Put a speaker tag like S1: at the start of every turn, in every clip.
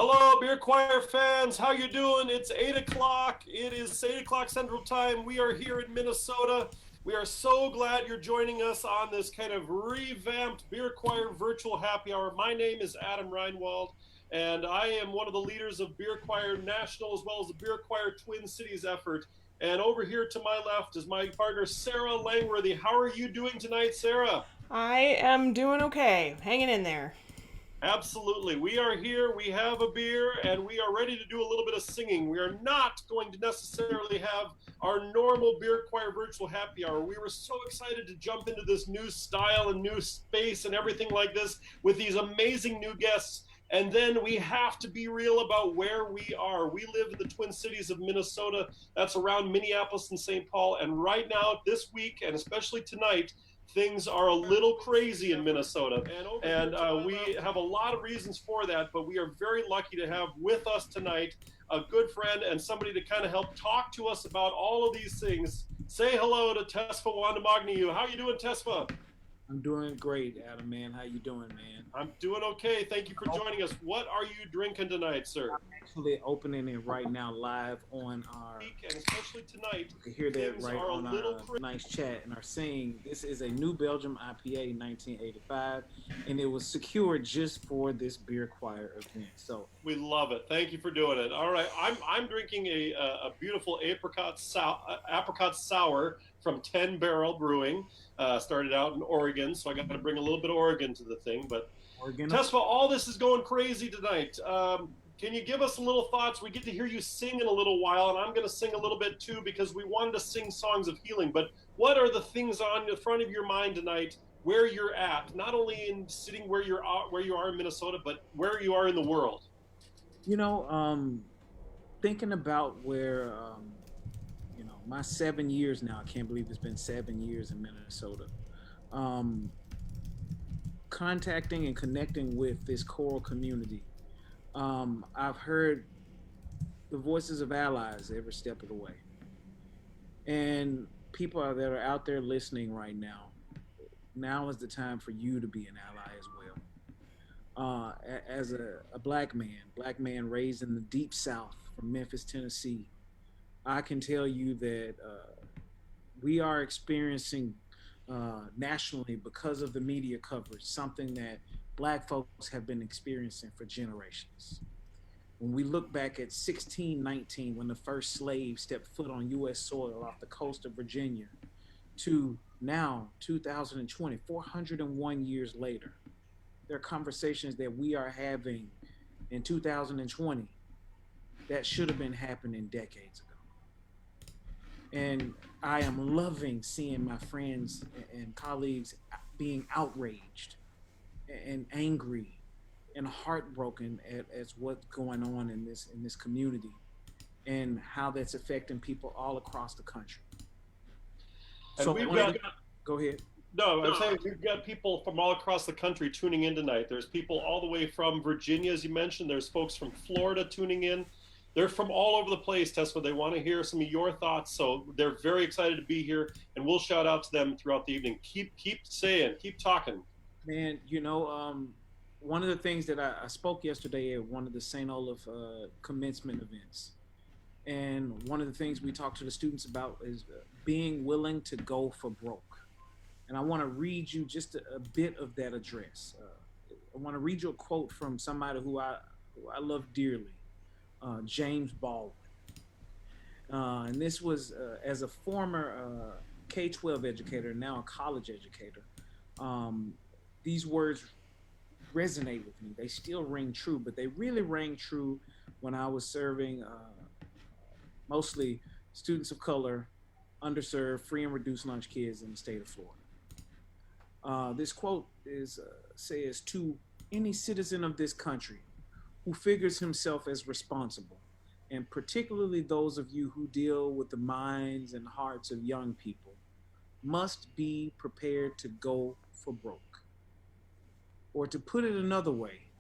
S1: Hello, Beer Choir fans. How you doing? It's 8 o'clock. It is 8 o'clock Central Time. We are here in Minnesota. We are so glad you're joining us on this kind of revamped Beer Choir virtual happy hour. My name is Adam Reinwald, and I am one of the leaders of Beer Choir National as well as the Beer Choir Twin Cities effort. And over here to my left is my partner, Sarah Langworthy. How are you doing tonight, Sarah?
S2: I am doing okay, hanging in there.
S1: Absolutely. We are here, we have a beer, and we are ready to do a little bit of singing. We are not going to necessarily have our normal beer choir virtual happy hour. We were so excited to jump into this new style and new space and everything like this with these amazing new guests. And then we have to be real about where we are. We live in the Twin Cities of Minnesota. That's around Minneapolis and St. Paul. And right now, this week, and especially tonight, things are a little crazy in Minnesota. And we have a lot of reasons for that, but we are very lucky to have with us tonight a good friend and somebody to kind of help talk to us about all of these things. Say hello to Tesfa Wondemagegnehu. How you doing, Tesfa?
S3: I'm doing great, Adam, man. How you doing, man?
S1: I'm doing okay. Thank you for joining us. What are you drinking tonight, sir?
S3: Actually opening it right now live on our,
S1: And especially tonight,
S3: you can hear that
S1: things
S3: right
S1: are a
S3: on
S1: little
S3: our
S1: crazy.
S3: nice chat and our saying this is a New Belgium IPA 1985, and it was secured just for this beer choir event. So
S1: We love it. Thank you for doing it. All right, I'm drinking a beautiful apricot sour from 10 Barrel Brewing. Started out in Oregon, so I got to bring a little bit of Oregon to the thing. But
S3: Oregon.
S1: Tesfa, all this is going crazy tonight. Can you give us a little thoughts? We get to hear you sing in a little while, and I'm going to sing a little bit too because we wanted to sing songs of healing. But what are the things on the front of your mind tonight? Where you're at, not only in sitting where you are in Minnesota, but where you are in the world.
S3: You know, thinking about where my 7 years now. I can't believe it's been 7 years in Minnesota. Um, Contacting and connecting with this choral community. I've heard the voices of allies every step of the way. And people that are out there listening right now, now is the time for you to be an ally as well. As a black man raised in the deep South from Memphis, Tennessee, I can tell you that we are experiencing nationally because of the media coverage something that black folks have been experiencing for generations. When we look back at 1619, when the first slave stepped foot on U.S. soil off the coast of Virginia, to now 2020, 401 years later, there are conversations that we are having in 2020 that should have been happening decades ago. And I am loving seeing my friends and colleagues being outraged and angry and heartbroken at what's going on in this community and how that's affecting people all across the country.
S1: And
S3: So I
S1: we've
S3: wanted
S1: got
S3: to go ahead.
S1: no, I'm saying we've got people from all across the country tuning in tonight. There's people all the way from Virginia, as you mentioned. There's folks from Florida tuning in. They're from all over the place, Tesla. They want to hear some of your thoughts, so they're very excited to be here, and we'll shout out to them throughout the evening. Keep saying, keep talking.
S3: Man, one of the things that I spoke yesterday at one of the St. Olaf commencement events, and one of the things we talked to the students about is being willing to go for broke. And I want to read you just a bit of that address. I want to read you a quote from somebody who I love dearly, James Baldwin. And this was as a former K-12 educator, now a college educator. Um, these words resonate with me. They still ring true, but they really rang true when I was serving mostly students of color, underserved, free and reduced lunch kids in the state of Florida. This quote says to any citizen of this country who figures himself as responsible, and particularly those of you who deal with the minds and hearts of young people, must be prepared to go for broke. Or to put it another way,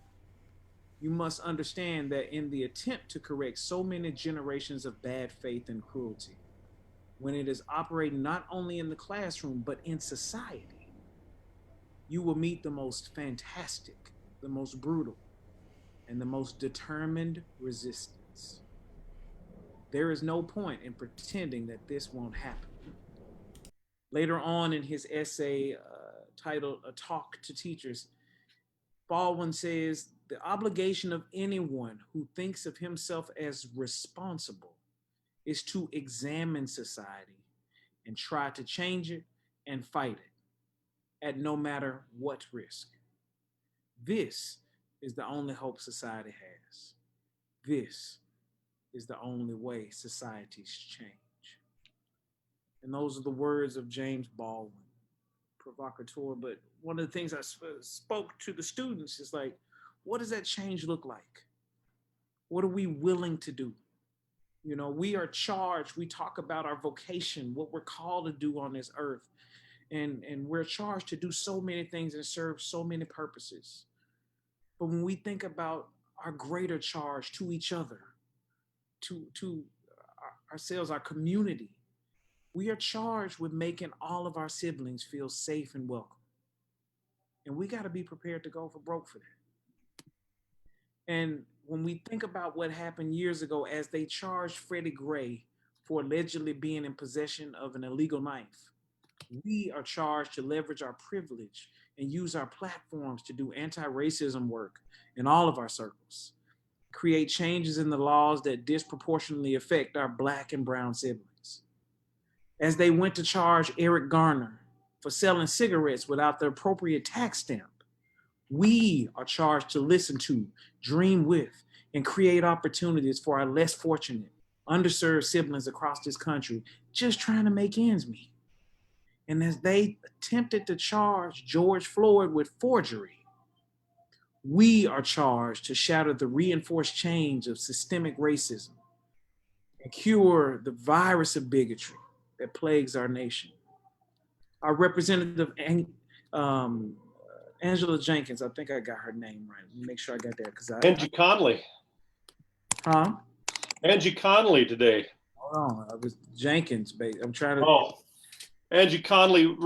S3: you must understand that in the attempt to correct so many generations of bad faith and cruelty, when it is operating not only in the classroom but in society, you will meet the most fantastic, the most brutal, and the most determined resistance. There is no point in pretending that this won't happen. Later on in his essay titled A Talk to Teachers, Baldwin says, the obligation of anyone who thinks of himself as responsible is to examine society and try to change it and fight it at no matter what risk. This is the only hope society has. This is the only way societies change. And those are the words of James Baldwin, provocateur. But one of the things I spoke to the students is like, what does that change look like? What are we willing to do? You know, we are charged. We talk about our vocation, what we're called to do on this earth. And we're charged to do so many things and serve so many purposes. But when we think about our greater charge to each other, to ourselves, our community, we are charged with making all of our siblings feel safe and welcome. And we got to be prepared to go for broke for that. And when we think about what happened years ago as they charged Freddie Gray for allegedly being in possession of an illegal knife, we are charged to leverage our privilege and use our platforms to do anti-racism work in all of our circles, create changes in the laws that disproportionately affect our Black and brown siblings. As they went to charge Eric Garner for selling cigarettes without the appropriate tax stamp, we are charged to listen to, dream with, and create opportunities for our less fortunate, underserved siblings across this country just trying to make ends meet. And as they attempted to charge George Floyd with forgery, we are charged to shatter the reinforced chains of systemic racism and cure the virus of bigotry that plagues our nation. Our representative, Angela Jenkins, I think I got her name right. Let me make sure I got that because
S1: Angie Conley.
S3: Huh?
S1: Angie Conley today.
S3: Hold on, I was Jenkins, baby. I'm trying to.
S1: Oh, Angie Conley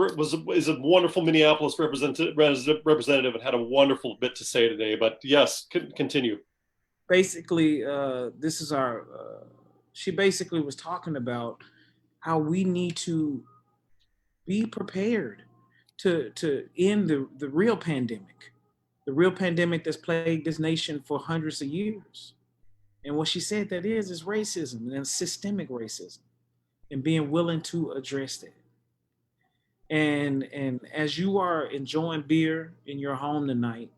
S1: is a wonderful Minneapolis representative and had a wonderful bit to say today. But yes, continue.
S3: Basically, this is our. She basically was talking about how we need to be prepared to end the real pandemic that's plagued this nation for hundreds of years. And what she said that is racism and systemic racism, and being willing to address that. And as you are enjoying beer in your home tonight,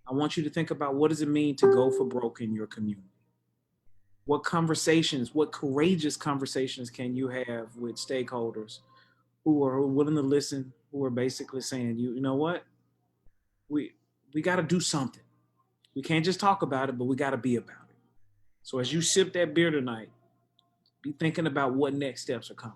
S3: I want you to think about, what does it mean to go for broke in your community? What conversations, what courageous conversations can you have with stakeholders who are willing to listen, who are basically saying, you know what, we got to do something. We can't just talk about it, but we got to be about it. So as you sip that beer tonight, be thinking about what next steps are coming.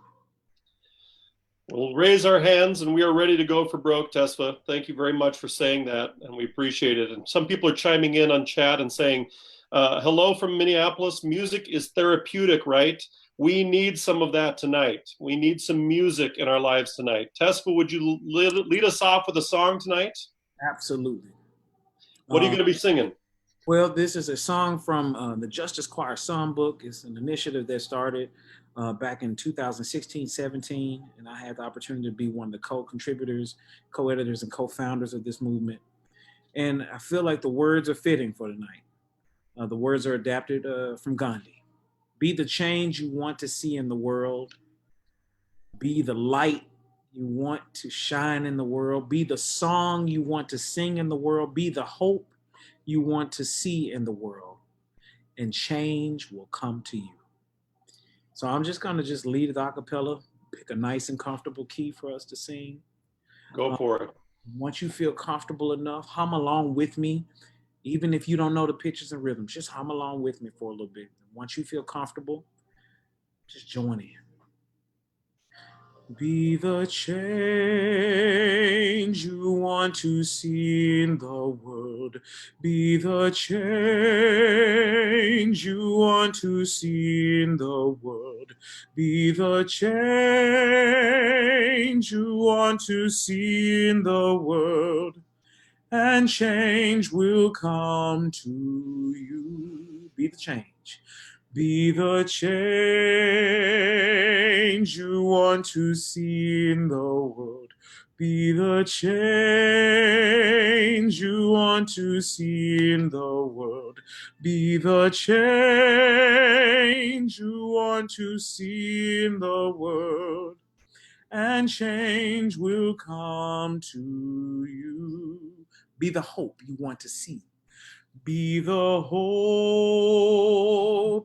S1: We'll raise our hands and we are ready to go for broke, Tesfa. Thank you very much for saying that, and we appreciate it. And some people are chiming in on chat and saying, hello from Minneapolis. Music is therapeutic, right? We need some of that tonight. We need some music in our lives tonight. Tesfa, would you lead us off with a song tonight?
S3: Absolutely.
S1: What are you going to be singing?
S3: Well, this is a song from the Justice Choir Songbook. It's an initiative that started back in 2016-17, and I had the opportunity to be one of the co-contributors, co-editors, and co-founders of this movement. And I feel like the words are fitting for tonight. The words are adapted from Gandhi. Be the change you want to see in the world. Be the light you want to shine in the world. Be the song you want to sing in the world. Be the hope you want to see in the world, and change will come to you. So I'm just going to lead it a cappella, pick a nice and comfortable key for us to sing.
S1: Go for it.
S3: Once you feel comfortable enough, hum along with me. Even if you don't know the pitches and rhythms, just hum along with me for a little bit. Once you feel comfortable, just join in. Be the change you want to see in the world. Be the change you want to see in the world. Be the change you want to see in the world. and change will come to you. Be the change. Be the change you want to see in the world. Be the change you want to see in the world. Be the change you want to see in the world, and change will come to you. Be the hope you want to see. Be the hope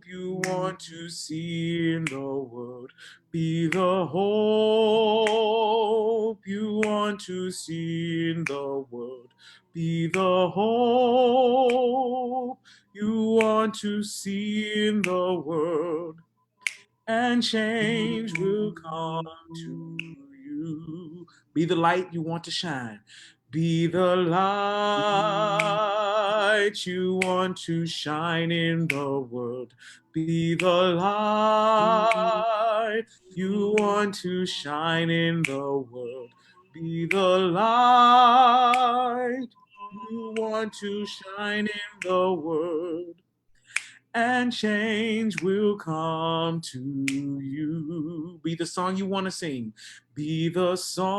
S3: you want to see in the world. Be the hope you want to see in the world. Be the hope you want to see in the world, and change will come to you. Be the light you want to shine. Be the light you want to shine in the world. Be the light you want to shine in the world. Be the light you want to shine in the world, and change will come to you. Be the song you want to sing. Be the song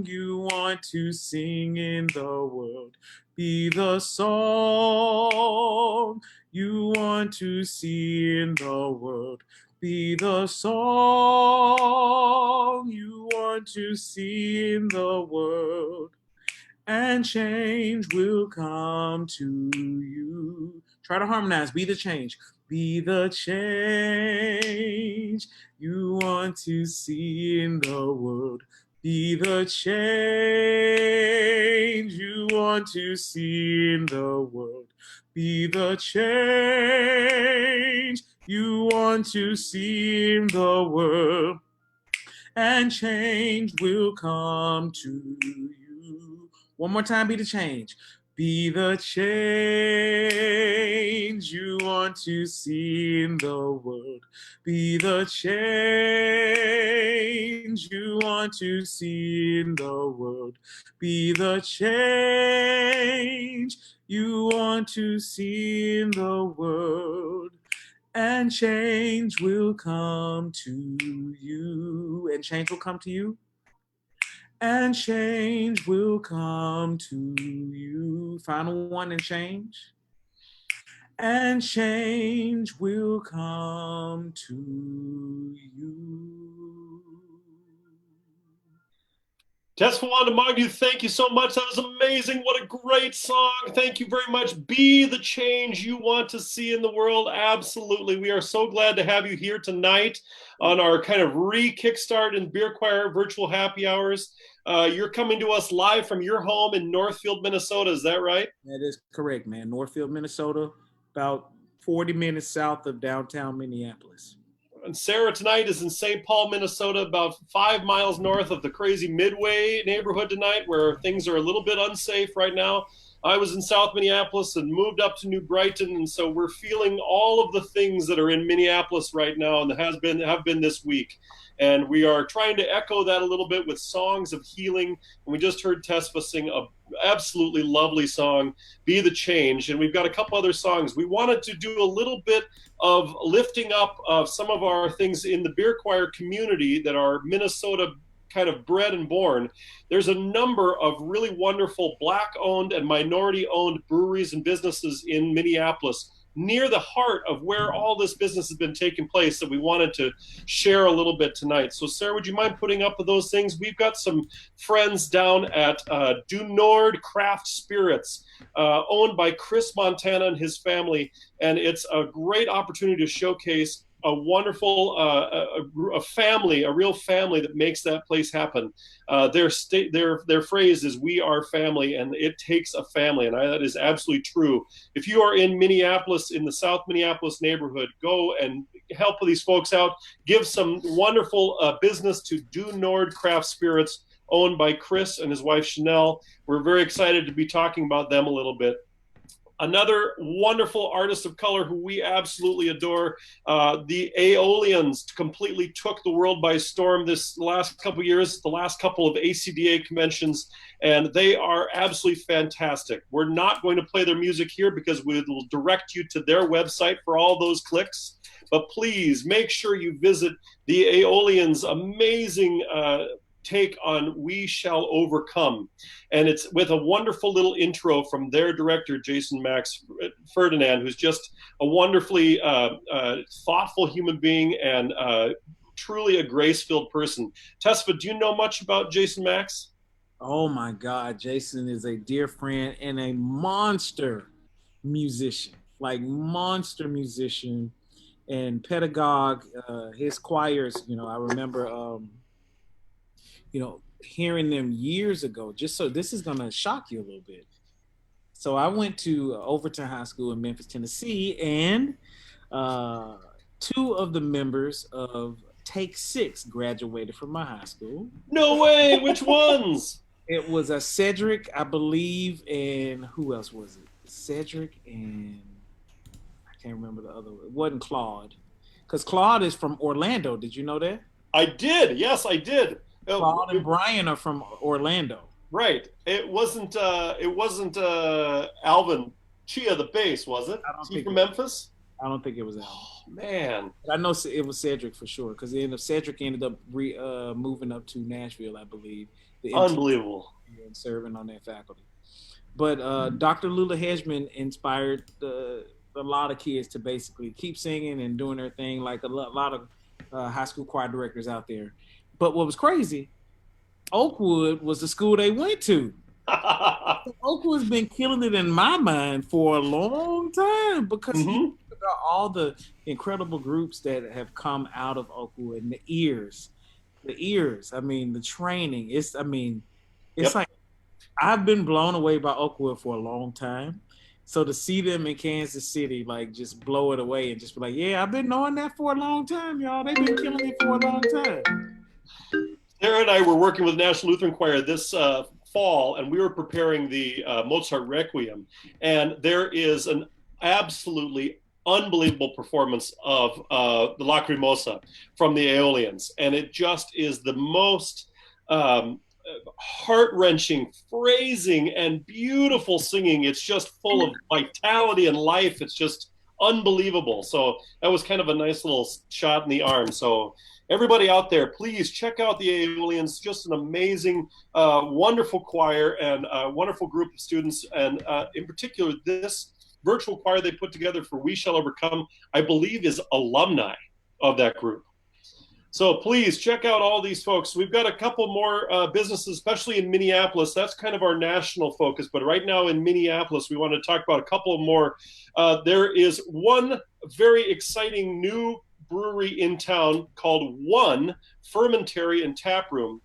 S3: you want to sing in the world. Be the song you want to see in the world. Be the song you want to see in the world, and change will come to you. Try to harmonize. Be the change. Be the change you want to see in the world. Be the change you want to see in the world. Be the change you want to see in the world, and change will come to you. One more time, be the change. Be the change you want to see in the world. Be the change you want to see in the world. Be the change you want to see in the world, and change will come to you. And change will come to you. And change will come to you. Final one, and change. And change will come to you.
S1: Tesfa Wondemagegnehu, thank you so much. That was amazing. What a great song. Thank you very much. Be the change you want to see in the world. Absolutely. We are so glad to have you here tonight on our kind of re-kickstart and beer choir virtual happy hours. You're coming to us live from your home in Northfield, Minnesota. Is that right?
S3: That is correct, man. Northfield, Minnesota, about 40 minutes south of downtown Minneapolis.
S1: And Sarah tonight is in St. Paul, Minnesota, about 5 miles north of the crazy Midway neighborhood tonight, where things are a little bit unsafe right now. I was in South Minneapolis and moved up to New Brighton, and so we're feeling all of the things that are in Minneapolis right now and have been this week. And we are trying to echo that a little bit with songs of healing. And we just heard Tesfa sing a absolutely lovely song, Be the Change. And we've got a couple other songs. We wanted to do a little bit of lifting up of some of our things in the beer choir community that are Minnesota kind of bred and born. There's a number of really wonderful Black-owned and minority-owned breweries and businesses in Minneapolis, near the heart of where all this business has been taking place, that we wanted to share a little bit tonight. So Sarah, would you mind putting up those things? We've got some friends down at Du Nord Craft Spirits, owned by Chris Montana and his family, and it's a great opportunity to showcase a wonderful a family, a real family that makes that place happen. Their phrase is "We are family," and it takes a family, and that is absolutely true. If you are in Minneapolis, in the South Minneapolis neighborhood, go and help these folks out. Give some wonderful business to Du Nord Craft Spirits, owned by Chris and his wife Chanel. We're very excited to be talking about them a little bit. Another wonderful artist of color who we absolutely adore. The Aeolians completely took the world by storm this last couple of years, the last couple of ACDA conventions, and they are absolutely fantastic. We're not going to play their music here because we will direct you to their website for all those clicks. But please make sure you visit the Aeolians' amazing take on We Shall Overcome. And it's with a wonderful little intro from their director, Jason Max Ferdinand, who's just a wonderfully thoughtful human being and truly a grace-filled person. Tesfa, do you know much about Jason Max?
S3: Oh my God, Jason is a dear friend and a monster musician, like monster musician and pedagogue. His choirs, I remember hearing them years ago. Just so this is gonna shock you a little bit. So I went to Overton High School in Memphis, Tennessee, and two of the members of Take Six graduated from my high school.
S1: No way! Which ones?
S3: It was a Cedric, I believe, and who else was it? Cedric and I can't remember the other one. It wasn't Claude, because Claude is from Orlando. Did you know that?
S1: I did. Yes, I did.
S3: Claude and Brian are from Orlando.
S1: Right. It wasn't Alvin Chia, the bass, was it? Is he from Memphis?
S3: I don't think it was Alvin.
S1: Oh, man.
S3: But I know it was Cedric for sure, because Cedric ended up moving up to Nashville, I believe.
S1: Unbelievable.
S3: And serving on that faculty. But Dr. Lula Hedgeman inspired a lot of kids to basically keep singing and doing their thing, like a lot of high school choir directors out there. But what was crazy, Oakwood was the school they went to. Oakwood's been killing it in my mind for a long time because about all the incredible groups that have come out of Oakwood and the ears. I mean, the training. It's like I've been blown away by Oakwood for a long time. So to see them in Kansas City, like just blow it away and just be like, yeah, I've been knowing that for a long time, y'all. They've been killing it for a long time.
S1: Sarah and I were working with National Lutheran Choir this fall, and we were preparing the Mozart Requiem. And there is an absolutely unbelievable performance of the Lacrimosa from the Aeolians. And it just is the most heart-wrenching phrasing and beautiful singing. It's just full of vitality and life. It's just unbelievable. So that was kind of a nice little shot in the arm. So everybody out there, please check out the Aeolians. Just an amazing, wonderful choir and a wonderful group of students. And in particular, this virtual choir they put together for We Shall Overcome, I believe, is alumni of that group. So please check out all these folks. We've got a couple more businesses, especially in Minneapolis. That's kind of our national focus. But right now in Minneapolis, we want to talk about a couple more. There is one very exciting new brewery in town called One Fermentary and Tap Room,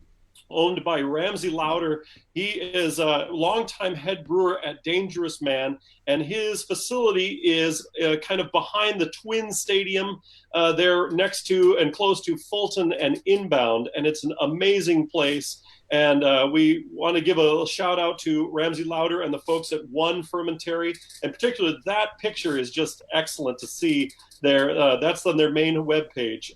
S1: owned by Ramsey Lauder. He is a longtime head brewer at Dangerous Man, and his facility is kind of behind the Twin Stadium. They're next to and close to Fulton and Inbound, and it's an amazing place. And we want to give a shout out to Ramsey Lauder and the folks at One Fermentary. In particular, that picture is just excellent to see there. That's on their main webpage,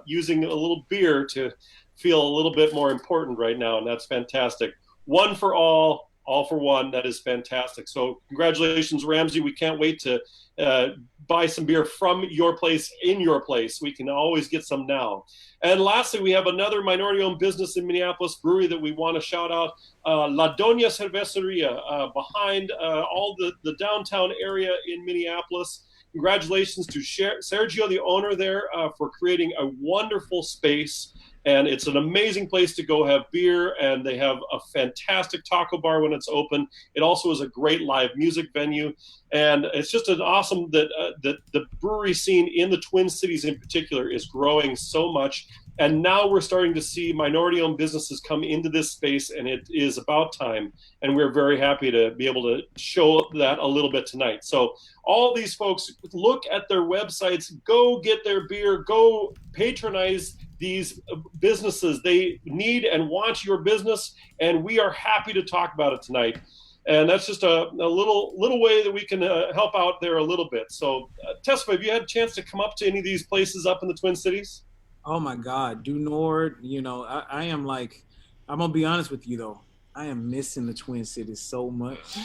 S1: using a little beer to feel a little bit more important right now, and that's fantastic. One for all for one. That is fantastic. So congratulations, Ramsey. We can't wait to buy some beer from your place in your place. We can always get some now. And lastly, we have another minority-owned business in Minneapolis, brewery that we want to shout out, La Doña Cerveceria, behind all the downtown area in Minneapolis. Congratulations to Sergio, the owner there, for creating a wonderful space. And it's an amazing place to go have beer, and they have a fantastic taco bar when it's open. It also is a great live music venue, and it's just an awesome that the brewery scene in the Twin Cities in particular is growing so much. And now we're starting to see minority-owned businesses come into this space, and it is about time. And we're very happy to be able to show that a little bit tonight. So all these folks, look at their websites, go get their beer, go patronize these businesses. They need and want your business, and we are happy to talk about it tonight. And that's just a little way that we can help out there a little bit. So, Tesfa, have you had a chance to come up to any of these places up in the Twin Cities?
S3: Oh my God, due Nord, I am like, I'm gonna be honest with you though, I am missing the Twin Cities so much.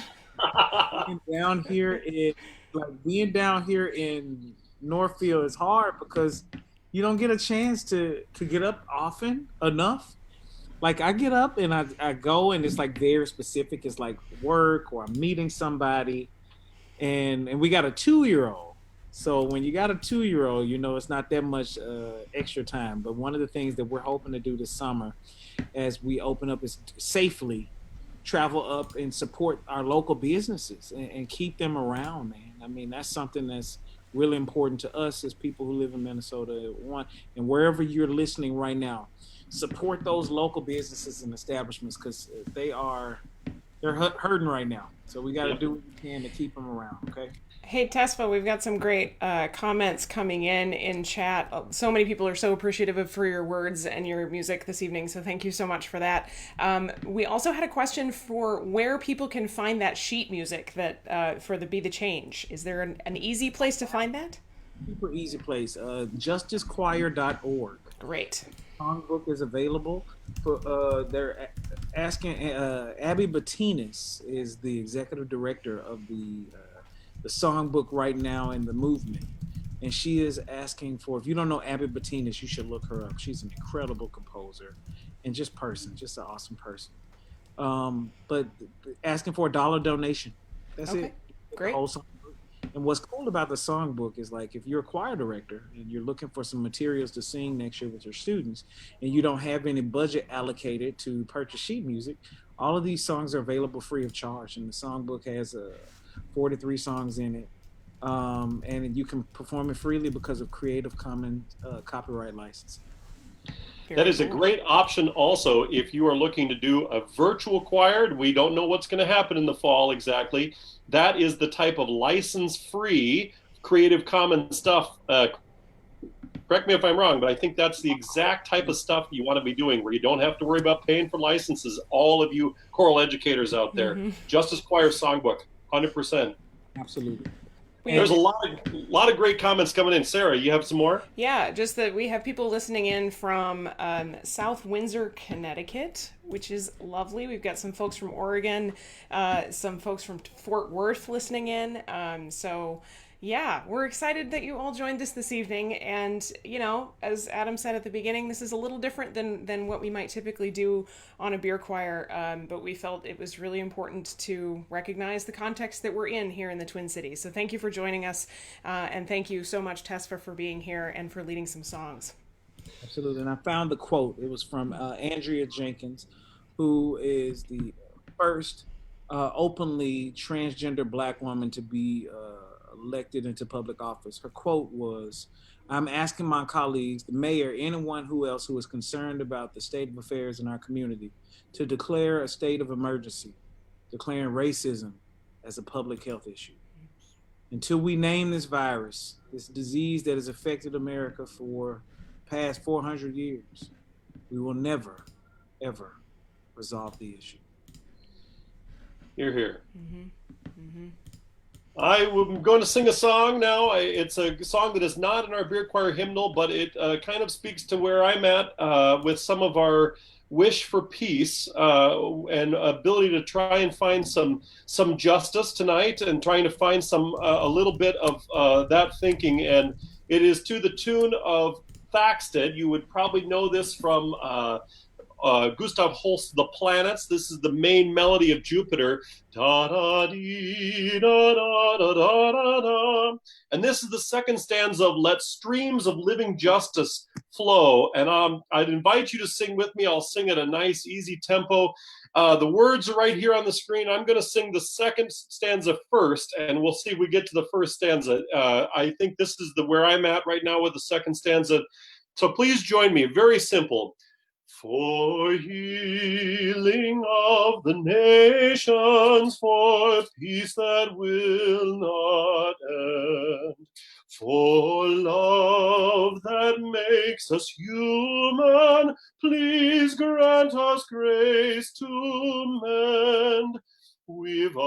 S3: Being down here in Northfield is hard because you don't get a chance to get up often enough. Like I get up and I go and it's like very specific. It's like work or I'm meeting somebody, and we got a 2 year old. So when you got a 2 year old, it's not that much extra time. But one of the things that we're hoping to do this summer, as we open up, is safely travel up and support our local businesses and keep them around, man. I mean, that's something that's really important to us as people who live in Minnesota. And wherever you're listening right now, support those local businesses and establishments because they're hurting right now. So we got to do what we can to keep them around. Okay.
S2: Hey, Tesfa, we've got some great comments coming in chat. So many people are so appreciative for your words and your music this evening, so thank you so much for that. We also had a question for where people can find that sheet music that for the Be the Change. Is there an easy place to find that?
S3: Super easy place, justicechoir.org.
S2: Great.
S3: Songbook is available. They're asking, Abby Batinas is the executive director of the songbook right now in the movement, and she is asking for, if you don't know Abby Batinas, you should look her up. She's an incredible composer and just an awesome person. But asking for $1 donation. That's
S2: okay.
S3: it.
S2: Great.
S3: The whole songbook. And what's cool about the songbook is, like, if you're a choir director and you're looking for some materials to sing next year with your students and you don't have any budget allocated to purchase sheet music, all of these songs are available free of charge, and the songbook has 43 songs in it, and you can perform it freely because of Creative Commons copyright license.
S1: That is a great option also if you are looking to do a virtual choir. We don't know what's going to happen in the fall exactly. That is the type of license-free Creative Commons stuff. Correct me if I'm wrong, but I think that's the exact type of stuff you want to be doing, where you don't have to worry about paying for licenses. All of you choral educators out there, Justice Choir Songbook, 100%.
S3: Absolutely.
S1: There's a lot of great comments coming in. Sarah, you have some more?
S2: Yeah, just that we have people listening in from South Windsor, Connecticut, which is lovely. We've got some folks from Oregon, some folks from Fort Worth listening in. So yeah, we're excited that you all joined us this evening. And, as Adam said at the beginning, this is a little different than what we might typically do on a beer choir. But we felt it was really important to recognize the context that we're in here in the Twin Cities. So thank you for joining us. And thank you so much, Tesfa, for being here and for leading some songs.
S3: Absolutely. And I found the quote. It was from Andrea Jenkins, who is the first openly transgender Black woman to be elected into public office. Her quote was, "I'm asking my colleagues, the mayor, anyone who else who is concerned about the state of affairs in our community, to declare a state of emergency, declaring racism as a public health issue. Until we name this virus, this disease that has affected America for the past 400 years, we will never, ever resolve the issue."
S1: You're here. I'm going to sing a song now. It's a song that is not in our beer choir hymnal, but it kind of speaks to where I'm at with some of our wish for peace and ability to try and find some justice tonight, and trying to find a little bit of that thinking. And it is to the tune of Thaxted. You would probably know this from Gustav Holst's The Planets. This is the main melody of Jupiter. Da, da, dee, da, da, da, da, da, da. And this is the second stanza of Let Streams of Living Justice Flow. And I'd invite you to sing with me. I'll sing at a nice, easy tempo. The words are right here on the screen. I'm going to sing the second stanza first, and we'll see if we get to the first stanza. I think this is where I'm at right now with the second stanza. So please join me. Very simple. For healing of the nations, for peace that will not end, for love that makes us human, please grant us grace to mend. We've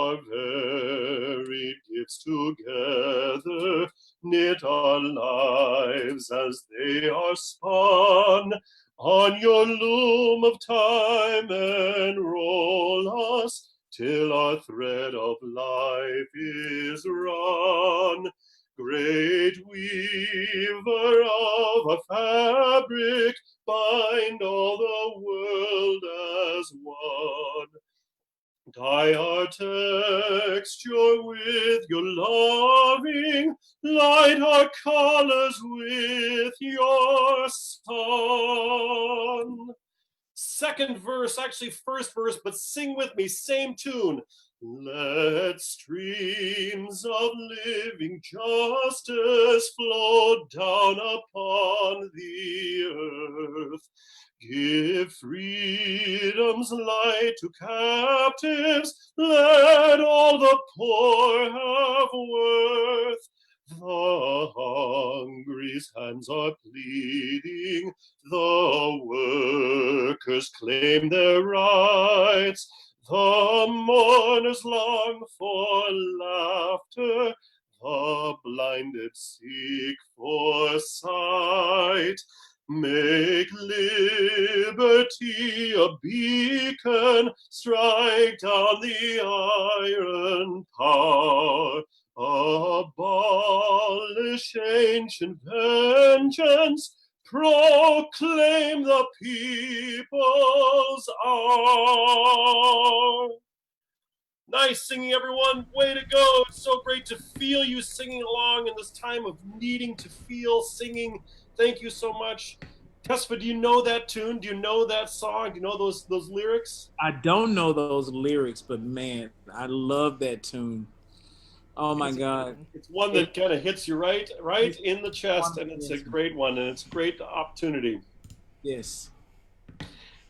S1: varied gifts together, knit our lives as they are spun. On your loom of time enroll us, till our thread of life is run. Great weaver of a fabric, bind all the world as one. Dye our texture with your loving light, our colors with your sun. Second verse, actually first verse, but sing with me, same tune. Let streams of living justice flow down upon the earth. Give freedom's light to captives, let all the poor have worth. The hungry's hands are pleading, the workers claim their rights, the mourners long for laughter, the blinded seek for sight. Make liberty a beacon, strike down the iron power, abolish ancient vengeance, proclaim the people's hour. Nice singing, everyone. Way to go. It's so great to feel you singing along in this time of needing to feel singing. Thank you so much. Tesfa, do you know that tune? Do you know that song? Do you know those lyrics?
S3: I don't know those lyrics, but man, I love that tune. Oh my God.
S1: It's one that kind of hits you right in the chest, and it's a great one, and it's a great opportunity.
S3: Yes.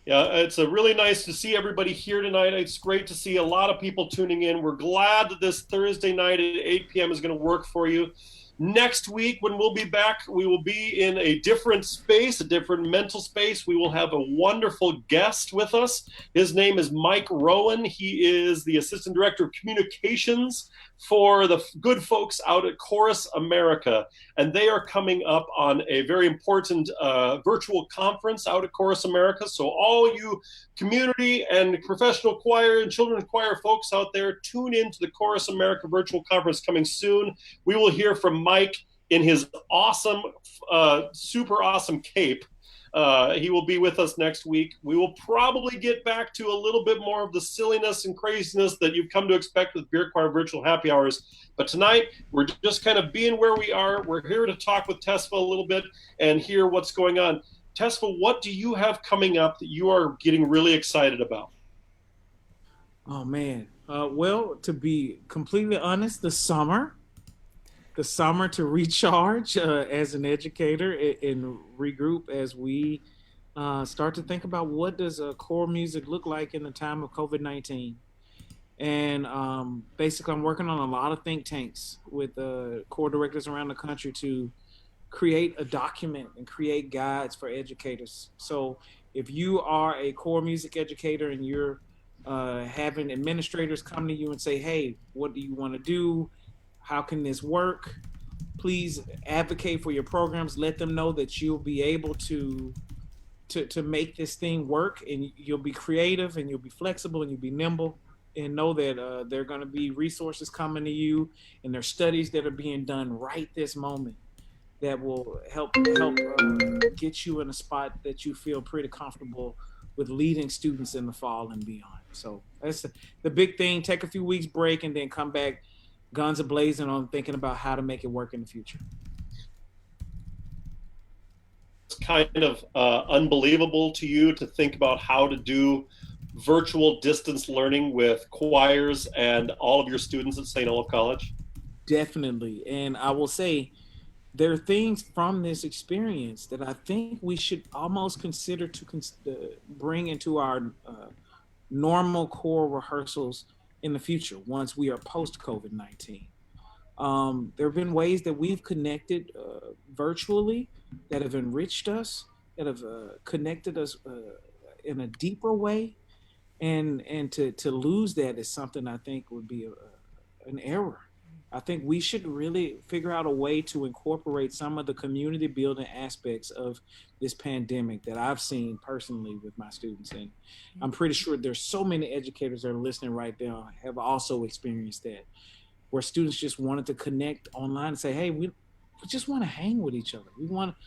S1: Yeah, it's really nice to see everybody here tonight. It's great to see a lot of people tuning in. We're glad that this Thursday night at 8 p.m. is going to work for you. Next week, when we'll be back, we will be in a different space, a different mental space. We will have a wonderful guest with us. His name is Mike Rowan. He is the Assistant Director of Communications for the good folks out at Chorus America. And they are coming up on a very important virtual conference out at Chorus America. So all you community and professional choir and children's choir folks out there, tune in to the Chorus America virtual conference coming soon. We will hear from Mike in his awesome, super awesome cape. He will be with us next week. We will probably get back to a little bit more of the silliness and craziness that you've come to expect with Beer Choir Virtual Happy Hours. But tonight, we're just kind of being where we are. We're here to talk with Tesfa a little bit and hear what's going on. Tesfa, what do you have coming up that you are getting really excited about?
S3: Oh, man. Well, to be completely honest, the summer to recharge as an educator and regroup as we start to think about what does core music look like in the time of COVID-19. And basically, I'm working on a lot of think tanks with core directors around the country to create a document and create guides for educators. So if you are a core music educator and you're having administrators come to you and say, hey, what do you want to do? How can this work? Please advocate for your programs. Let them know that you'll be able to make this thing work, and you'll be creative and you'll be flexible and you'll be nimble, and know that there are going to be resources coming to you, and there's studies that are being done right this moment that will help get you in a spot that you feel pretty comfortable with leading students in the fall and beyond. So that's the big thing. Take a few weeks break and then come back guns a-blazing on thinking about how to make it work in the future.
S1: It's kind of unbelievable to you to think about how to do virtual distance learning with choirs and all of your students at St. Olaf College?
S3: Definitely. And I will say, there are things from this experience that I think we should almost consider to bring into our normal core rehearsals in the future once we are post-COVID-19. There have been ways that we've connected virtually that have enriched us, that have connected us in a deeper way. And to lose that is something I think would be an error. I think we should really figure out a way to incorporate some of the community building aspects of this pandemic that I've seen personally with my students. And I'm pretty sure there's so many educators that are listening right now have also experienced that, where students just wanted to connect online and say, hey, we just want to hang with each other. We want to,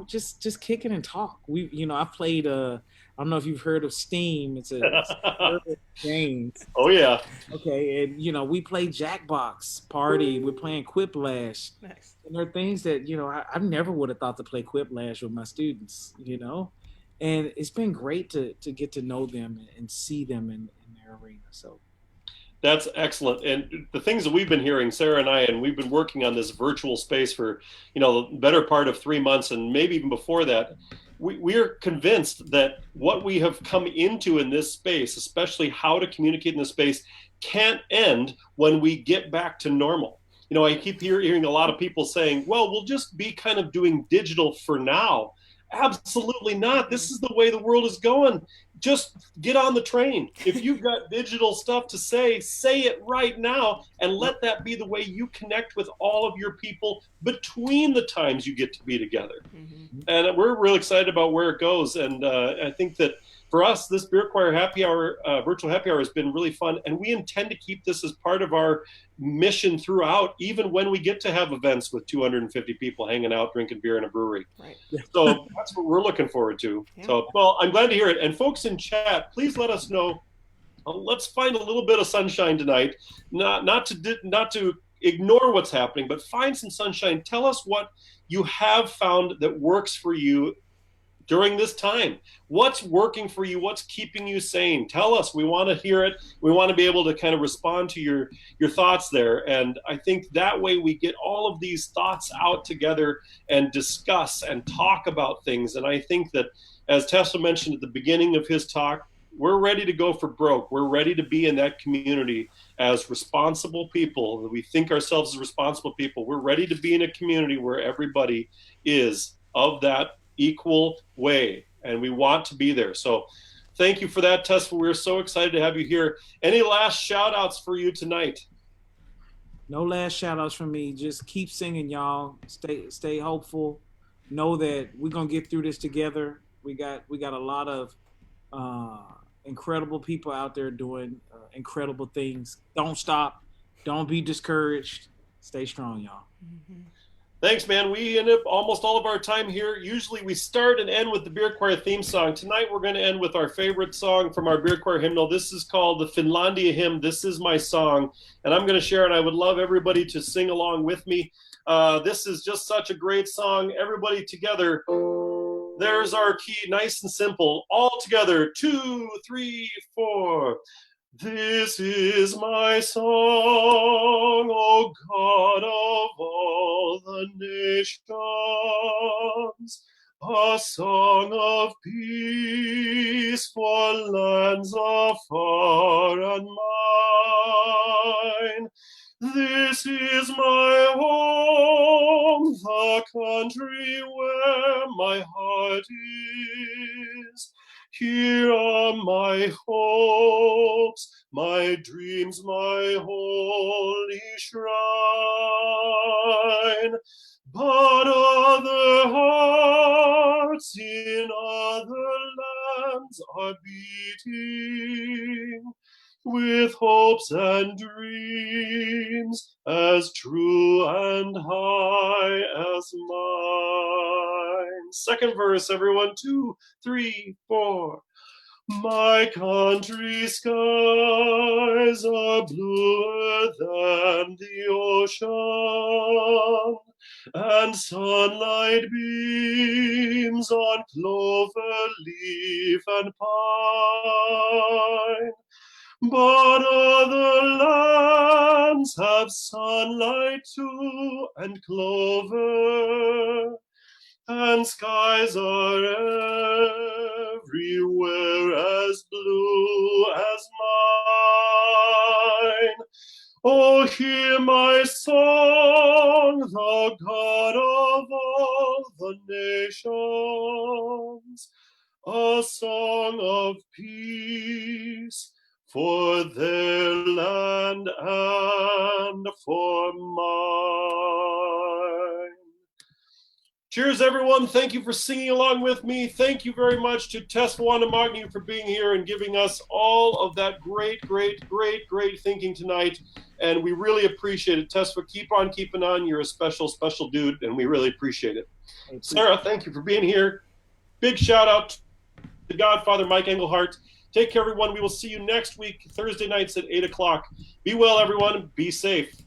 S3: just kick it and talk. I played, I don't know if you've heard of Steam. It's a game.
S1: Oh yeah.
S3: Okay, and we play Jackbox Party. We're playing Quiplash.
S2: Nice.
S3: And there are things that I never would have thought to play Quiplash with my students. And it's been great to get to know them and see them in their arena. So
S1: that's excellent. And the things that we've been hearing, Sarah and I, and we've been working on this virtual space for, the better part of 3 months, and maybe even before that, we're convinced that what we have come into in this space, especially how to communicate in this space, can't end when we get back to normal. I keep hearing a lot of people saying, well, we'll just be kind of doing digital for now. Absolutely not. This is the way the world is going. Just get on the train. If you've got digital stuff to say it right now, and let that be the way you connect with all of your people between the times you get to be together. Mm-hmm. And we're really excited about where it goes. And I think that for us, this Beer Choir Happy Hour, virtual happy hour, has been really fun. And we intend to keep this as part of our mission throughout, even when we get to have events with 250 people hanging out, drinking beer in a brewery.
S2: Right.
S1: So that's what we're looking forward to. Yeah. So, well, I'm glad to hear it. And folks in chat, please let us know. Let's find a little bit of sunshine tonight. Not to ignore what's happening, but find some sunshine. Tell us what you have found that works for you during this time. What's working for you? What's keeping you sane? Tell us. We want to hear it. We want to be able to kind of respond to your thoughts there. And I think that way we get all of these thoughts out together and discuss and talk about things. And I think that, as Tesfa mentioned at the beginning of his talk, we're ready to go for broke. We're ready to be in that community as responsible people. We think ourselves as responsible people. We're ready to be in a community where everybody is of that equal way, and we want to be there. So thank you for that, Tesfa. We're so excited to have you here. Any last shout outs for you tonight?
S3: No last shout outs from me. Just keep singing, y'all. Stay hopeful. Know that we're gonna get through this together. We got a lot of incredible people out there doing incredible things. Don't stop. Don't be discouraged. Stay strong, y'all.
S2: Mm-hmm.
S1: Thanks, man. We end up almost all of our time here. Usually we start and end with the Beer Choir theme song. Tonight we're going to end with our favorite song from our Beer Choir hymnal. This is called the Finlandia hymn, This Is My Song. And I'm going to share it. I would love everybody to sing along with me. This is just such a great song. Everybody together. There's our key, nice and simple. All together. 2, 3, 4. This is my song, O God of all the nations, a song of peace for lands afar and mine. This is my home, the country where my heart is. Here are my hopes, my dreams, my holy shrine. But other hearts in other lands are beating with hopes and dreams as true and high as mine. Second verse, everyone. 2, 3, 4. My country's skies are bluer than the ocean, and sunlight beams on clover leaf and pine. But other lands have sunlight too, and clover, and skies are everywhere as blue as mine. Oh, hear my song, the God of all the nations, a song of peace for their land and for mine. Cheers, everyone. Thank you for singing along with me. Thank you very much to Tesfa Wondemagegnehu for being here and giving us all of that great thinking tonight. And we really appreciate it. Tesfa, keep on keeping on. You're a special dude, and we really appreciate it. Sarah, thank you for being here. Big shout out to Godfather Mike Engelhart. Take care, everyone. We will see you next week, Thursday nights at 8 o'clock. Be well, everyone. Be safe.